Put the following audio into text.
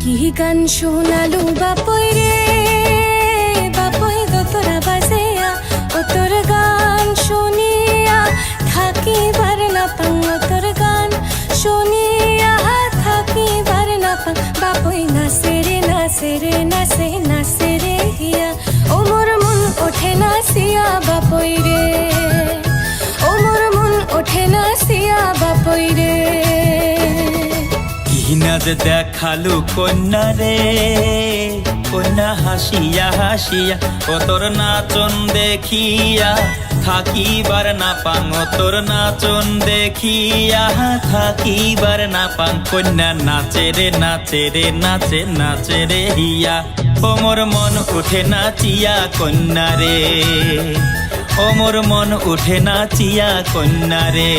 কি গান শোনালু বাপই রে বাপই দোতরা বাজেয়া ও তোর গান শুনিয়া থাকিবার না পাং ও তোর গান শুনিয়া থাকিবার না পাং বাপই নাচে রে নাচে রে নাচে নাচে রে হিয়া ও মোর মন ওঠে নাচিয়া বাপই রে ও মোর মন ওঠে নাচিয়া বাপই রে নাচ দেখালু কন্যা রে কন্যা হাসিয়া হাসিয়া ও তোর নাচন দেখিয়া থাকিবার না পাং ও তোর নাচন দেখিয়া থাকিবার না পাং কন্যা নাচে রে নাচে রে নাচে নাচে রে হিয়া ও মোর মন উঠে নাচিয়া কন্যা রে ও মোর মন উঠে নাচিয়া কন্যা রে।